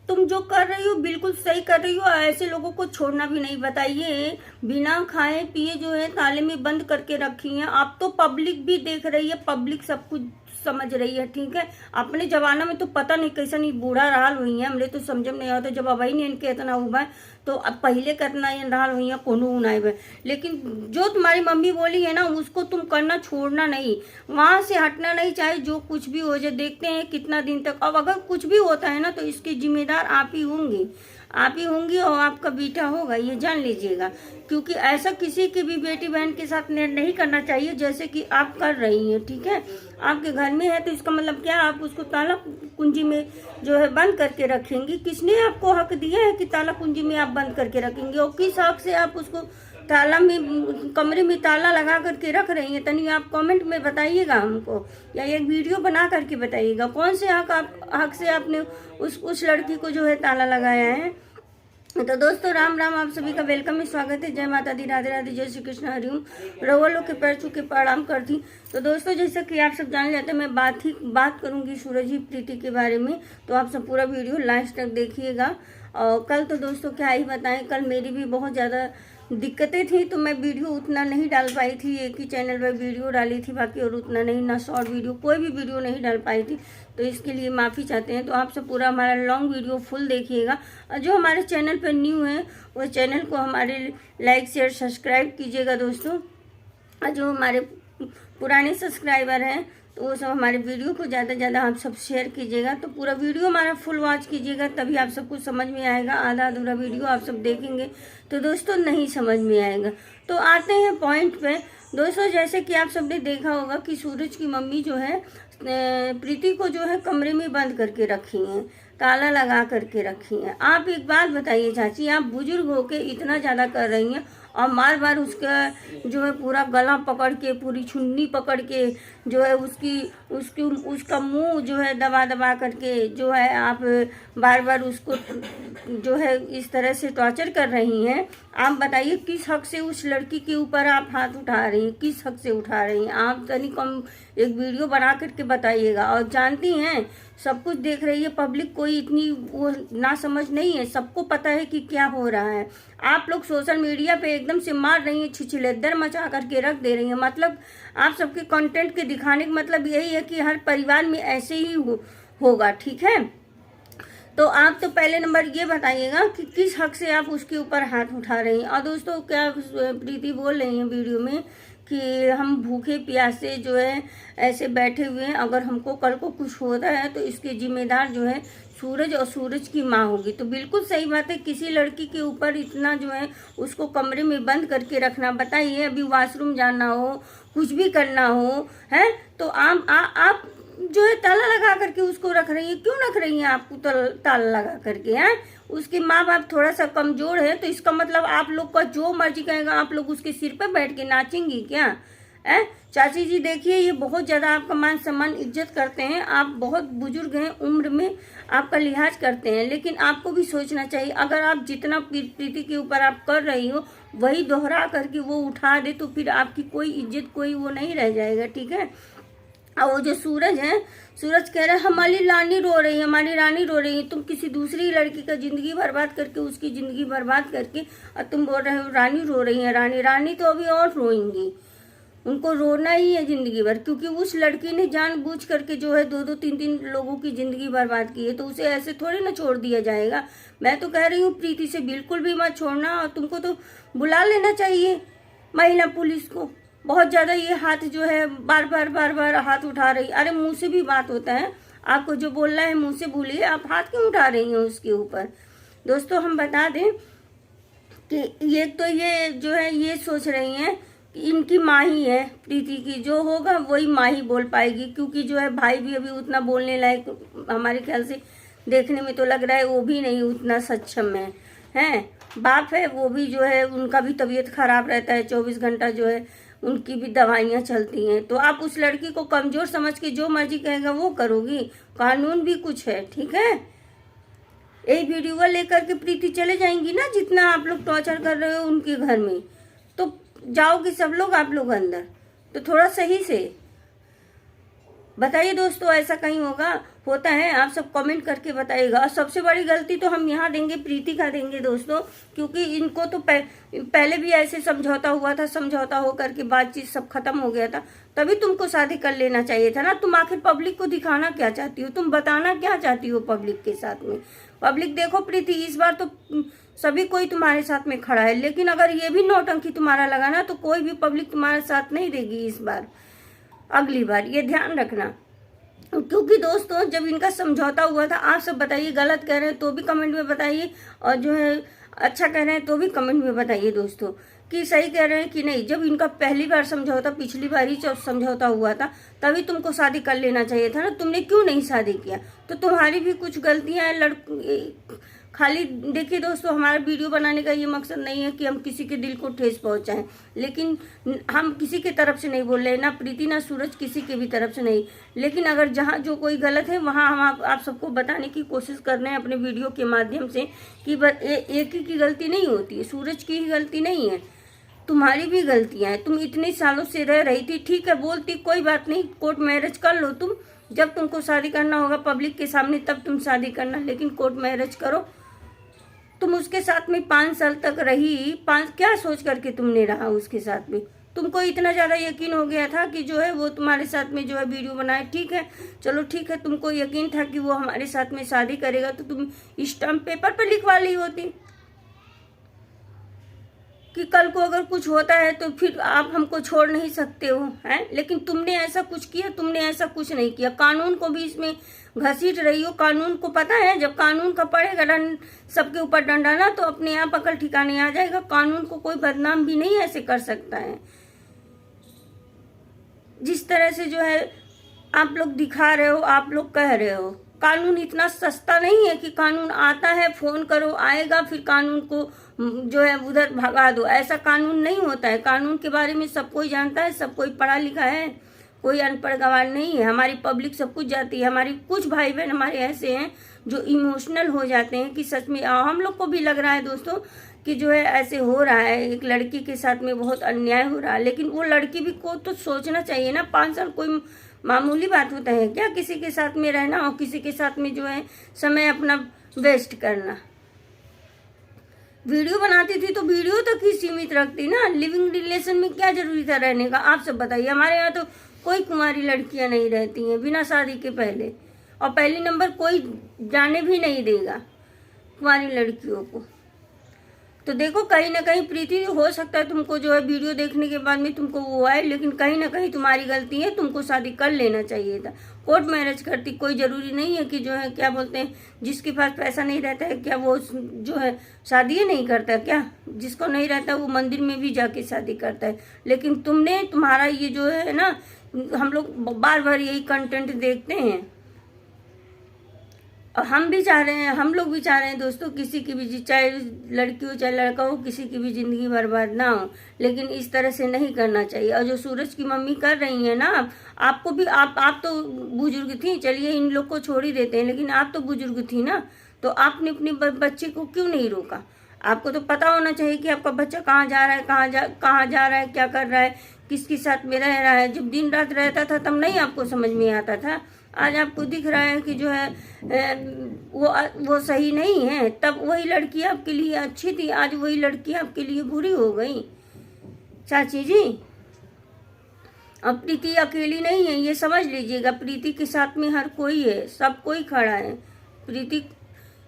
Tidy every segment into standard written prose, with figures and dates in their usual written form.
तुम जो कर रही हो बिल्कुल सही कर रही हो, ऐसे लोगों को छोड़ना भी नहीं। बताइए, बिना खाए पिए जो है ताले में बंद करके रखी हैं। आप तो पब्लिक भी देख रही है, पब्लिक सब कुछ समझ रही है, ठीक है। अपने जमाना में तो पता नहीं कैसा नहीं बूढ़ा हाल हुई है, हमरे तो समझ में नहीं आता। जब अबई ने इनके इतना हुआ है तो अब पहले करना ये हाल हुई है कोनो उनाई में। लेकिन जो तुम्हारी मम्मी बोली है ना, उसको तुम करना छोड़ना नहीं, वहां से हटना नहीं, चाहे जो कुछ भी हो जाए। देखते हैं कितना दिन तक। अब अगर कुछ भी होता है ना तो इसके जिम्मेदार आप ही होंगे, आप ही होंगी और आपका बेटा होगा, ये जान लीजिएगा। क्योंकि ऐसा किसी की भी बेटी बहन के साथ नहीं करना चाहिए जैसे कि आप कर रही हैं, ठीक है। आपके घर में है तो इसका मतलब क्या, आप उसको ताला कुंजी में जो है बंद करके रखेंगी? किसने आपको हक दिया है कि ताला कुंजी में आप बंद करके रखेंगे? और किस हक से आप उसको ताला में, कमरे में ताला लगा करके रख रही हैं? तनी आप कमेंट में बताइएगा हमको, या एक वीडियो बना करके बताइएगा कौन से हक से आपने उस लड़की को जो है ताला लगाया है। तो दोस्तों राम राम, आप सभी का वेलकम है, स्वागत है। जय माता दी, राधे राधे, जय श्री कृष्ण, हरिओम। रउआ लोग के पैर छू के प्रणाम करती। तो दोस्तों जैसा कि आप सब जान लेते हैं, मैं बात करूंगी सूरज ही प्रीति के बारे में। तो आप सब पूरा वीडियो लास्ट तक देखिएगा। और कल तो दोस्तों क्या ही बताएं, कल मेरी भी बहुत ज़्यादा दिक्कतें थी तो मैं वीडियो उतना नहीं डाल पाई थी। एक ही चैनल पर वीडियो डाली थी, बाकी और उतना नहीं, ना शॉर्ट वीडियो, कोई भी वीडियो नहीं डाल पाई थी। तो इसके लिए माफ़ी चाहते हैं। तो आप सब पूरा हमारा लॉन्ग वीडियो फुल देखिएगा। और जो हमारे चैनल पर न्यू है वो चैनल को हमारे लाइक शेयर सब्सक्राइब कीजिएगा दोस्तों। और जो हमारे पुराने सब्सक्राइबर हैं तो वो सब हमारे वीडियो को ज़्यादा से ज़्यादा आप सब शेयर कीजिएगा। तो पूरा वीडियो हमारा फुल वॉच कीजिएगा, तभी आप सब कुछ समझ में आएगा। आधा अधूरा वीडियो आप सब देखेंगे तो दोस्तों नहीं समझ में आएगा। तो आते हैं पॉइंट पे दोस्तों। जैसे कि आप सबने देखा होगा कि सूरज की मम्मी जो है प्रीति को जो है कमरे में बंद करके रखी हैं, ताला लगा करके रखी हैं। आप एक बात बताइए चाची, आप बुजुर्ग होके इतना ज़्यादा कर रही हैं और बार बार उसका जो है पूरा गला पकड़ के, पूरी छुन्नी पकड़ के जो है उसका मुंह जो है दबा दबा करके जो है आप बार बार उसको जो है इस तरह से टॉर्चर कर रही हैं। आप बताइए किस हक से उस लड़की के ऊपर आप हाथ उठा रही हैं, किस हक से उठा रही हैं? आप तनी कम एक वीडियो बना करके बताइएगा। और जानती हैं सब कुछ देख रही है पब्लिक, कोई इतनी वो ना समझ नहीं है, सबको पता है कि क्या हो रहा है। आप लोग सोशल मीडिया पे एकदम से मार रही हैं, छिछलेदर मचा करके रख दे रही हैं। मतलब आप सबके कंटेंट के दिखाने का मतलब यही है कि हर परिवार में ऐसे ही होगा, ठीक है। तो आप तो पहले नंबर ये बताइएगा कि किस हक से आप उसके ऊपर हाथ उठा रही हैं। और दोस्तों क्या प्रीति बोल रही हैं वीडियो में कि हम भूखे प्यासे जो है ऐसे बैठे हुए हैं, अगर हमको कल को कुछ होता है तो इसके जिम्मेदार जो है सूरज और सूरज की माँ होगी। तो बिल्कुल सही बात है, किसी लड़की के ऊपर इतना जो है उसको कमरे में बंद करके रखना। बताइए अभी वॉशरूम जाना हो, कुछ भी करना हो है तो आप जो है ताला लगा करके उसको रख रही है। क्यों रख रही हैं आपको ताला लगा करके? हैं उसके माँ बाप थोड़ा सा कमजोर है तो इसका मतलब आप लोग का जो मर्जी कहेगा आप लोग उसके सिर पर बैठ के नाचेंगी क्या? है चाची जी देखिए, ये बहुत ज़्यादा आपका मान सम्मान इज्जत करते हैं, आप बहुत बुजुर्ग हैं, उम्र में आपका लिहाज करते हैं। लेकिन आपको भी सोचना चाहिए, अगर आप जितना प्रीति के ऊपर आप कर रही हो वही दोहरा करके वो उठा दे तो फिर आपकी कोई इज्जत, कोई वो नहीं रह जाएगा, ठीक है। और वो जो सूरज है, सूरज कह रहा है हमारी रानी रो रही है, हमारी रानी रो रही है। तुम किसी दूसरी लड़की का जिंदगी बर्बाद करके, उसकी जिंदगी बर्बाद करके, और तुम बोल रहे हो रानी रो रही है। रानी तो अभी और रोएंगी, उनको रोना ही है जिंदगी भर। क्योंकि उस लड़की ने जानबूझ करके जो है दो तीन लोगों की जिंदगी बर्बाद की है, तो उसे ऐसे थोड़ी ना छोड़ दिया जाएगा। मैं तो कह रही हूँ प्रीति से बिल्कुल भी मत छोड़ना, और तुमको तो बुला लेना चाहिए महिला पुलिस को। बहुत ज़्यादा ये हाथ जो है बार बार हाथ उठा रही। अरे मुंह से भी बात होता है, आपको जो बोलना है मुंह से बोलिए, आप हाथ क्यों उठा रही हैं उसके ऊपर? दोस्तों हम बता दें कि ये तो ये जो है ये सोच रही हैं कि इनकी माँ ही है प्रीति की, जो होगा वही माँ ही बोल पाएगी। क्योंकि जो है भाई भी अभी उतना बोलने लायक हमारे ख्याल से देखने में तो लग रहा है वो भी नहीं उतना सक्षम है। बाप है वो भी जो है उनका भी तबीयत खराब रहता है, 24 घंटा जो है उनकी भी दवाइयाँ चलती हैं। तो आप उस लड़की को कमज़ोर समझ के जो मर्जी कहेगा वो करोगी? कानून भी कुछ है, ठीक है। यही वीडियो लेकर के प्रीति चले जाएंगी ना, जितना आप लोग टॉर्चर कर रहे हो उनके घर में, तो जाओगे सब लोग आप लोग अंदर। तो थोड़ा सही से बताइए दोस्तों, ऐसा कहीं होगा? होता है, आप सब कमेंट करके बताइएगा। और सबसे बड़ी गलती तो हम यहाँ देंगे, प्रीति का देंगे दोस्तों, क्योंकि इनको तो पहले भी ऐसे समझौता हुआ था, समझौता हो करके बातचीत सब खत्म हो गया था, तभी तुमको शादी कर लेना चाहिए था ना। तुम आखिर पब्लिक को दिखाना क्या चाहती हो, तुम बताना क्या चाहती हो पब्लिक के साथ में। पब्लिक देखो प्रीति, इस बार तो सभी कोई तुम्हारे साथ में खड़ा है, लेकिन अगर ये भी नौटंकी तुम्हारा लगा ना, तो कोई भी पब्लिक तुम्हारे साथ नहीं देगी इस बार, अगली बार, ये ध्यान रखना। क्योंकि दोस्तों जब इनका समझौता हुआ था, आप सब बताइए, गलत कह रहे हैं तो भी कमेंट में बताइए, और जो है अच्छा कह रहे हैं तो भी कमेंट में बताइए दोस्तों कि सही कह रहे हैं कि नहीं। जब इनका पहली बार समझौता, पिछली बार ही जब समझौता हुआ था, तभी तुमको शादी कर लेना चाहिए था ना। तुमने क्यों नहीं शादी किया? तो तुम्हारी भी कुछ गलतियां हैं। खाली देखिए दोस्तों, हमारा वीडियो बनाने का ये मकसद नहीं है कि हम किसी के दिल को ठेस पहुंचाएं, लेकिन हम किसी की तरफ से नहीं बोल रहे, ना प्रीति ना सूरज, किसी के भी तरफ से नहीं। लेकिन अगर जहां जो कोई गलत है, वहां हम आप सबको बताने की कोशिश कर रहे हैं अपने वीडियो के माध्यम से कि एक ही की गलती नहीं होती है, सूरज की ही गलती नहीं है, तुम्हारी भी गलतियां हैं। तुम इतने सालों से रह रही थी, ठीक है, बोलती कोई बात नहीं, कोर्ट मैरिज कर लो तुम, जब तुमको शादी करना होगा पब्लिक के सामने तब तुम शादी करना, लेकिन कोर्ट मैरिज करो। तुम उसके साथ में 5 साल तक रही, क्या सोच करके तुमने रहा उसके साथ में? तुमको इतना ज़्यादा यकीन हो गया था कि जो है वो तुम्हारे साथ में जो है वीडियो बनाए, ठीक है, चलो ठीक है, तुमको यकीन था कि वो हमारे साथ में शादी करेगा, तो तुम स्टाम्प पेपर पर लिखवा ली होती कि कल को अगर कुछ होता है तो फिर आप हमको छोड़ नहीं सकते हो, हैं। लेकिन तुमने ऐसा कुछ किया? तुमने ऐसा कुछ नहीं किया। कानून को भी इसमें घसीट रही हो। कानून को पता है, जब कानून का पड़ेगा दंड सबके ऊपर डंडा ना, तो अपने आप अकल ठिकाने आ जाएगा। कानून को कोई बदनाम भी नहीं ऐसे कर सकता है। जिस तरह से जो है आप लोग दिखा रहे हो, आप लोग कह रहे हो, कानून इतना सस्ता नहीं है कि कानून आता है, फोन करो आएगा, फिर कानून को जो है उधर भगा दो। ऐसा कानून नहीं होता है। कानून के बारे में सब कोई जानता है, सब कोई पढ़ा लिखा है, कोई अनपढ़ गवार नहीं है। हमारी पब्लिक सब कुछ जाती है। हमारी कुछ भाई बहन हमारे ऐसे हैं जो इमोशनल हो जाते हैं कि सच में हम लोग को भी लग रहा है दोस्तों कि जो है ऐसे हो रहा है, एक लड़की के साथ में बहुत अन्याय हो रहा है, लेकिन वो लड़की भी को तो सोचना चाहिए ना। 5 साल कोई मामूली बात होता है क्या? किसी के साथ में रहना और किसी के साथ में जो है समय अपना वेस्ट करना। वीडियो बनाती थी तो वीडियो तक ही सीमित रखती ना, लिविंग रिलेशन में क्या जरूरी था रहने का? आप सब बताइए। हमारे यहाँ तो कोई कुंवारी लड़कियां नहीं रहती हैं बिना शादी के पहले, और पहली नंबर कोई जाने भी नहीं देगा कुंवारी लड़कियों को। तो देखो, कहीं ना कहीं प्रीति, हो सकता है तुमको जो है वीडियो देखने के बाद में तुमको वो आए, लेकिन कहीं ना कहीं तुम्हारी गलती है। तुमको शादी कर लेना चाहिए था, कोर्ट मैरिज करती। कोई जरूरी नहीं है कि जो है क्या बोलते हैं, जिसके पास पैसा नहीं रहता है क्या वो जो है शादी नहीं करता क्या? जिसको नहीं रहता वो मंदिर में भी जाके शादी करता है। लेकिन तुमने, तुम्हारा ये जो है ना, हम लोग बार बार यही कंटेंट देखते हैं, और हम भी चाह रहे हैं, हम लोग भी चाह रहे हैं दोस्तों, किसी की भी, चाहे लड़की हो चाहे लड़का हो, किसी की भी जिंदगी बर्बाद ना हो। लेकिन इस तरह से नहीं करना चाहिए। और जो सूरज की मम्मी कर रही है ना, आपको भी, आप तो बुजुर्ग थी, चलिए इन लोग को छोड़ ही देते हैं, लेकिन आप तो बुजुर्ग थी ना, तो आपने अपने बच्चे को क्यों नहीं रोका? आपको तो पता होना चाहिए कि आपका बच्चा कहाँ जा रहा है, कहाँ जा रहा है, क्या कर रहा है, किसके साथ में रह रहा है। जब दिन रात रहता था तब नहीं आपको समझ में आता था। आज आपको दिख रहा है कि जो है वो सही नहीं है। तब वही लड़की आपके लिए अच्छी थी, आज वही लड़की आपके लिए बुरी हो गई। चाची जी, अब प्रीति अकेली नहीं है, ये समझ लीजिएगा। प्रीति के साथ में हर कोई है, सब कोई खड़ा है। प्रीति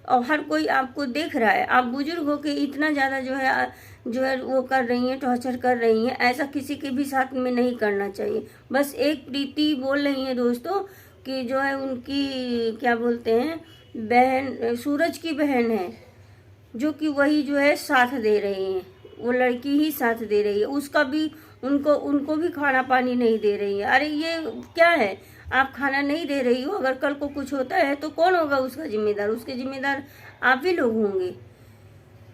और हर कोई आपको देख रहा है। आप बुजुर्ग हो के इतना ज़्यादा जो है वो कर रही हैं, टॉर्चर कर रही हैं, ऐसा किसी के भी साथ में नहीं करना चाहिए। बस एक प्रीति बोल रही है दोस्तों कि जो है उनकी क्या बोलते हैं बहन, सूरज की बहन है, जो कि वही जो है साथ दे रही है, वो लड़की ही साथ दे रही है। उसका भी उनको भी खाना पानी नहीं दे रही है। अरे ये क्या है, आप खाना नहीं दे रही हो, अगर कल को कुछ होता है तो कौन होगा उसका जिम्मेदार? उसके जिम्मेदार आप ही लोग होंगे,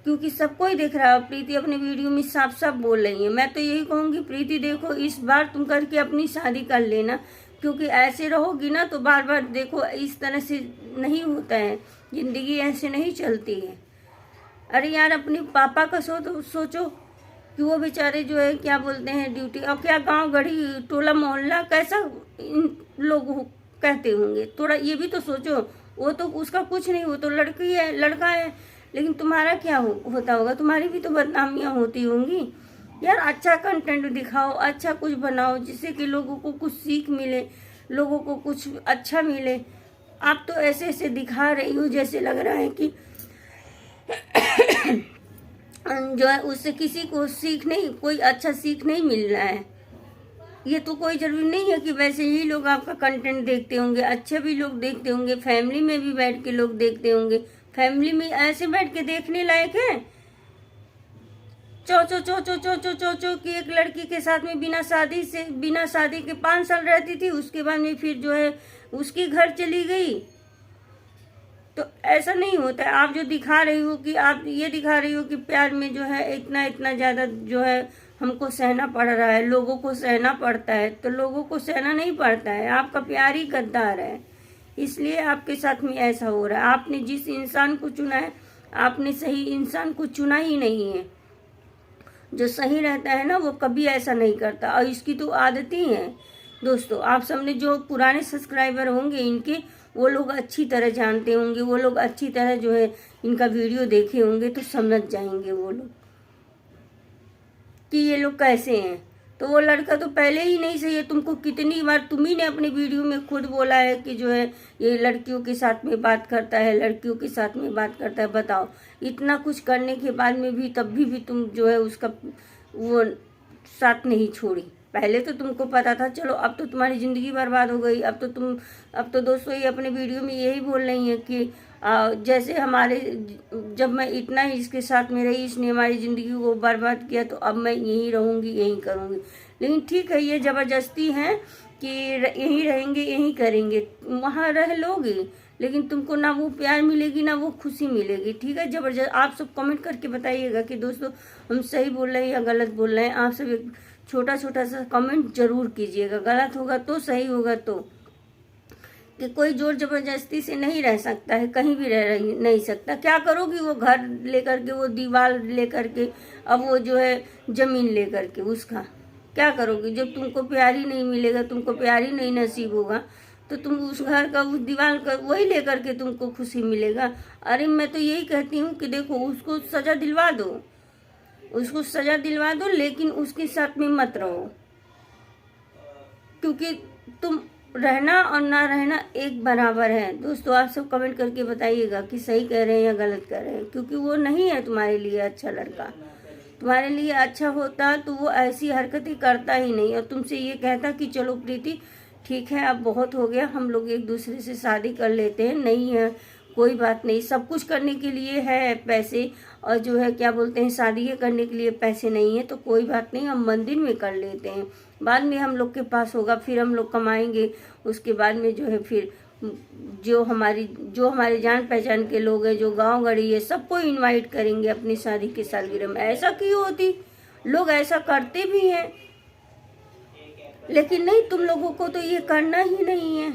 क्योंकि सबको ही देख रहा है। प्रीति अपने वीडियो में साफ साफ बोल रही है। मैं तो यही कहूँगी, प्रीति देखो, इस बार तुम करके अपनी शादी कर लेना, क्योंकि ऐसे रहोगी ना तो बार बार देखो इस तरह से नहीं होता है, जिंदगी ऐसे नहीं चलती है। अरे यार, अपने पापा का सोचो कि वो बेचारे जो है क्या बोलते हैं ड्यूटी, और क्या गांव गढ़ी टोला मोहल्ला कैसा इन लोग कहते होंगे। थोड़ा ये भी तो सोचो, वो तो उसका कुछ नहीं, वो तो लड़की है, लड़का है, लेकिन तुम्हारा क्या होता होगा, तुम्हारी भी तो बदनामियां होती होंगी। यार अच्छा कंटेंट दिखाओ, अच्छा कुछ बनाओ जिससे कि लोगों को कुछ सीख मिले, लोगों को कुछ अच्छा मिले। आप तो ऐसे ऐसे दिखा रही हो जैसे लग रहा है कि जो है उससे किसी को सीख नहीं, कोई अच्छा सीख नहीं मिल रहा है। ये तो कोई जरूरी नहीं है कि वैसे ही लोग आपका कंटेंट देखते होंगे, अच्छे भी लोग देखते होंगे, फैमिली में भी बैठ के लोग देखते होंगे। फैमिली में ऐसे बैठ के देखने लायक है? चो चो चो चो चो चो चो चो कि एक लड़की के साथ में बिना शादी के 5 साल रहती थी, उसके बाद में फिर जो है उसकी घर चली गई। तो ऐसा नहीं होता है। आप जो दिखा रही हो कि आप ये दिखा रही हो कि प्यार में जो है इतना इतना ज़्यादा जो है हमको सहना पड़ रहा है, लोगों को सहना पड़ता है, तो लोगों को सहना नहीं पड़ता है। आपका प्यार ही गद्दार है, इसलिए आपके साथ में ऐसा हो रहा है। आपने जिस इंसान को चुना है, आपने सही इंसान को चुना ही नहीं है। जो सही रहता है ना वो कभी ऐसा नहीं करता, और इसकी तो आदत ही है। दोस्तों आप सबने जो पुराने सब्सक्राइबर होंगे इनके, वो लोग अच्छी तरह जानते होंगे, वो लोग अच्छी तरह जो है इनका वीडियो देखे होंगे, तो समझ जाएंगे वो लोग कि ये लोग कैसे हैं। तो वो लड़का तो पहले ही नहीं सही है। तुमको कितनी बार तुम्ही ने अपने वीडियो में खुद बोला है कि जो है ये लड़कियों के साथ में बात करता है, लड़कियों के साथ में बात करता है। बताओ, इतना कुछ करने के बाद में भी तब भी तुम जो है उसका वो साथ नहीं छोड़ी। पहले तो तुमको पता था, चलो अब तो तुम्हारी ज़िंदगी बर्बाद हो गई। अब तो दोस्तों ये अपने वीडियो में यही बोल रही है कि जैसे जब मैं इतना ही इसके साथ में रही, इसने हमारी ज़िंदगी को बर्बाद किया, तो अब मैं यहीं रहूँगी, यहीं करूँगी। लेकिन ठीक है, ये ज़बरदस्ती है कि यहीं रहेंगे, यहीं करेंगे। वहाँ रह लोगे, लेकिन तुमको ना वो प्यार मिलेगी ना वो खुशी मिलेगी। ठीक है, ज़बरदस्त। आप सब कमेंट करके बताइएगा कि दोस्तों हम सही बोल रहे हैं या गलत बोल रहे हैं। आप सब एक छोटा छोटा सा कमेंट जरूर कीजिएगा। गलत होगा तो, सही होगा तो। कि कोई जोर जबरदस्ती से नहीं रह सकता है, कहीं भी रह नहीं सकता। क्या करोगी वो घर लेकर के, वो दीवार लेकर के, अब वो जो है जमीन लेकर के, उसका क्या करोगी? जब तुमको प्यार ही नहीं मिलेगा, तुमको प्यार ही नहीं नसीब होगा, तो तुम उस घर का, उस दीवार का वही लेकर के तुमको खुशी मिलेगा। अरे मैं तो यही कहती हूँ कि देखो उसको सजा दिलवा दो, उसको सजा दिलवा दो, लेकिन उसके साथ में मत रहो। क्योंकि तुम रहना और ना रहना एक बराबर है। दोस्तों आप सब कमेंट करके बताइएगा कि सही कह रहे हैं या गलत कह रहे हैं। क्योंकि वो नहीं है तुम्हारे लिए अच्छा लड़का। तुम्हारे लिए अच्छा होता तो वो ऐसी हरकतें करता ही नहीं, और तुमसे ये कहता कि चलो प्रीति ठीक है, अब बहुत हो गया, हम लोग एक दूसरे से शादी कर लेते हैं। नहीं है, कोई बात नहीं। सब कुछ करने के लिए है पैसे, और जो है क्या बोलते हैं, शादी करने के लिए पैसे नहीं है, तो कोई बात नहीं, हम मंदिर में कर लेते हैं। बाद में हम लोग के पास होगा, फिर हम लोग कमाएंगे। उसके बाद में जो है फिर जो हमारे जान पहचान के लोग हैं, जो गांव गढ़ी है, सबको इनवाइट करेंगे अपनी शादी की सालगिरह में। ऐसा क्यों होती? लोग ऐसा करते भी हैं, लेकिन नहीं, तुम लोगों को तो ये करना ही नहीं है।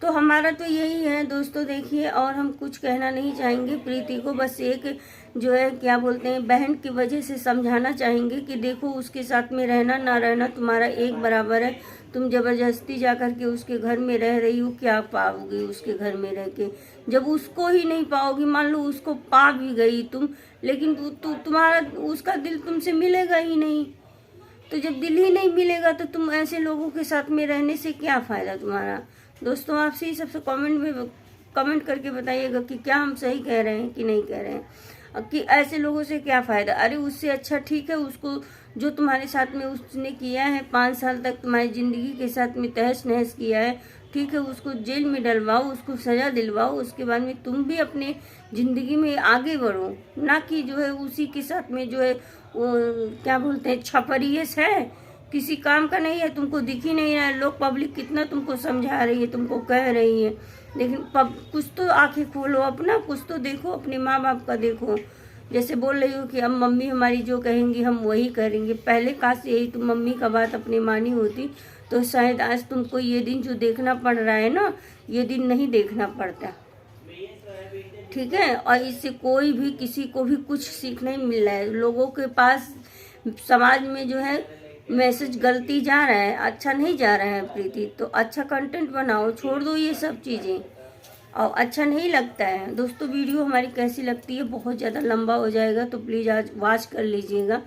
तो हमारा तो यही है दोस्तों। देखिए, और हम कुछ कहना नहीं चाहेंगे प्रीति को, बस एक जो है क्या बोलते हैं, बहन की वजह से समझाना चाहेंगे कि देखो उसके साथ में रहना ना रहना तुम्हारा एक बराबर है। तुम जबरदस्ती जाकर के उसके घर में रह रही हो, क्या पाओगी उसके घर में रह के? जब उसको ही नहीं पाओगी, मान लो उसको पा भी गई तुम, लेकिन तुम्हारा उसका दिल तुमसे मिलेगा ही नहीं। तो जब दिल ही नहीं मिलेगा तो तुम ऐसे लोगों के साथ में रहने से क्या फ़ायदा तुम्हारा? दोस्तों आपसे ही सबसे कमेंट करके बताइएगा कि क्या हम सही कह रहे हैं कि नहीं कह रहे हैं, कि ऐसे लोगों से क्या फ़ायदा। अरे उससे अच्छा ठीक है, उसको जो तुम्हारे साथ में उसने किया है, 5 साल तक तुम्हारी ज़िंदगी के साथ में तहस नहस किया है, ठीक है, उसको जेल में डलवाओ, उसको सज़ा दिलवाओ। उसके बाद में तुम भी अपने ज़िंदगी में आगे बढ़ो, ना कि जो है उसी के साथ में जो है वो क्या बोलते हैं, छपरियस है, किसी काम का नहीं है। तुमको दिख ही नहीं रहा है, लोग पब्लिक कितना तुमको समझा रही है, तुमको कह रही है, लेकिन कुछ तो आंखें खोलो अपना, कुछ तो देखो, अपने माँ बाप का देखो। जैसे बोल रही हो कि अब मम्मी हमारी जो कहेंगी हम वही करेंगे। पहले काश यही तुम मम्मी का बात अपनी मानी होती तो शायद आज तुमको ये दिन जो देखना पड़ रहा है ना, ये दिन नहीं देखना पड़ता। ठीक है, और इससे कोई भी किसी को भी कुछ सीख नहीं मिल रहा है। लोगों के पास समाज में जो है मैसेज गलती जा रहा है, अच्छा नहीं जा रहा है प्रीति, तो अच्छा कंटेंट बनाओ, छोड़ दो ये सब चीज़ें। और अच्छा नहीं लगता है दोस्तों, वीडियो हमारी कैसी लगती है, बहुत ज़्यादा लंबा हो जाएगा तो प्लीज़ आज वॉच कर लीजिएगा,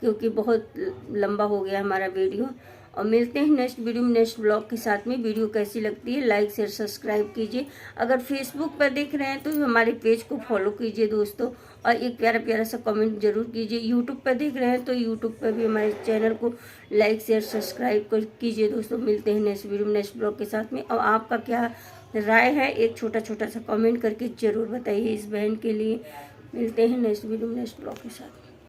क्योंकि बहुत लंबा हो गया हमारा वीडियो। और मिलते हैं नेक्स्ट वीडियो में नेक्स्ट ब्लॉग के साथ में। वीडियो कैसी लगती है लाइक शेयर सब्सक्राइब कीजिए। अगर फेसबुक पर देख रहे हैं तो हमारे पेज को फॉलो कीजिए दोस्तों, और एक प्यारा प्यारा सा कमेंट जरूर कीजिए। यूट्यूब पर देख रहे हैं तो यूट्यूब पर भी हमारे चैनल को लाइक शेयर सब्सक्राइब कीजिए दोस्तों। मिलते हैं नेक्स्ट वीडियो में नेक्स्ट ब्लॉग के साथ में। और आपका क्या राय है एक छोटा छोटा सा कमेंट करके ज़रूर बताइए इस बहन के लिए। मिलते हैं नेक्स्ट वीडियो में नेक्स्ट ब्लॉग के साथ।